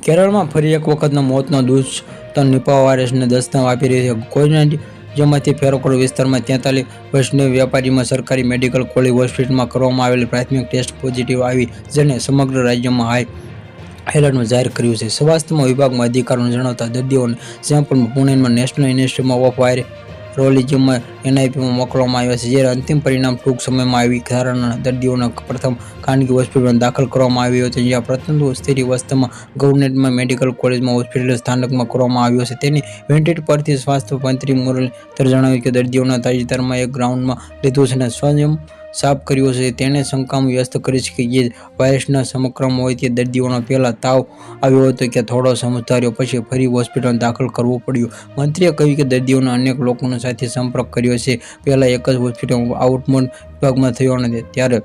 કેરળમાં ફરી એક વખતનો મોતનો દુષ્ટ નિપા વાયરસને દસ્તક આપી રહી છે. કોવિડ-19 જેમાંથી ફેરોકડ વિસ્તારમાં 43 વર્ષીય વેપારીમાં સરકારી મેડિકલ કોલેજ હોસ્પિટલમાં કરવામાં આવેલી પ્રાથમિક ટેસ્ટ પોઝિટિવ આવી, જેને સમગ્ર રાજ્યમાં હાઈ એલર્ટ જાહેર કર્યું છે. સ્વાસ્થ્ય વિભાગમાં અધિકારીઓને જણાવતા દર્દીઓના સેમ્પલ પુણેમાં નેશનલ ઇન્સ્ટિટ્યૂટ ઓફ વાયરોલોજીમાં NIPમાં મોકલવામાં આવ્યા છે, જ્યારે અંતિમ પરિણામ ટૂંક સમયમાં આવી. ધારણા દર્દીઓને પ્રથમ ખાનગી હોસ્પિટલમાં દાખલ કરવામાં આવ્યો હતો, જ્યાં પ્રથમ સ્થિર અવસ્થામાં ગવર્નમેન્ટ મેડિકલ કોલેજમાં હોસ્પિટલ સ્થાનકમાં કરવામાં આવ્યો છે. તેની વેન્ટિલેટર પરથી સ્વાસ્થ્ય મંત્રી મુરલીધરને જણાવ્યું કે દર્દીઓને તાજેતરમાં એક ગ્રાઉન્ડમાં લીધું છે અને સ્વયં સાફ કર્યો છે. તેણે શંકાઓ વ્યક્ત કરી છે કે જે વાયરસના સંક્રમણ હોય તે દર્દીઓને પહેલા તાવ આવ્યો હતો કે થોડો સમજાયો પછી ફરી હોસ્પિટલમાં દાખલ કરવું પડ્યું. મંત્રીએ કહ્યું કે દર્દીઓને અનેક લોકોની સાથે સંપર્ક કર્યો છે. પહેલા એક જ હોસ્પિટલમાં આઉટપોસ્ટ વિભાગમાં થયો અને ત્યારે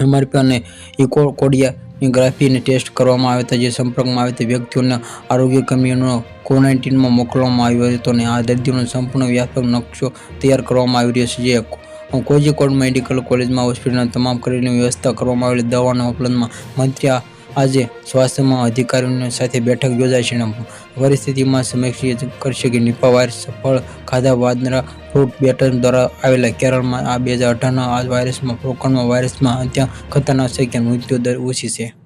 MRP અને ઇકોકોર્ડિયોગ્રાફીની ટેસ્ટ કરવામાં આવ્યા હતા. જે સંપર્કમાં આવેલા વ્યક્તિઓને આરોગ્ય કર્મીઓને ક્વોરન્ટાઇનમાં મોકલવામાં આવ્યો હતો અને આ દર્દીઓનો સંપૂર્ણ વ્યાપક નકશો તૈયાર કરવામાં આવી રહ્યો છે. જે કોઝિકોડ મેડિકલ કોલેજમાં હોસ્પિટલમાં તમામ કરેલી વ્યવસ્થા કરવામાં આવેલી દવાઓના ઉપલબ્ધમાં મંત્રી આજે સ્વાસ્થ્ય અધિકારીઓ સાથે બેઠક યોજાશે અને પરિસ્થિતિમાં સમીક્ષા કરશે કે નિપા વાયરસ સફળ ખાધા બાદના ફ્રૂટ બેટર દ્વારા આવેલા કેરળમાં આ 2018 આ વાયરસમાં કોરોના વાયરસમાં અત્યંત ખતરનાક છે કે મૃત્યુ દર ઓછી છે.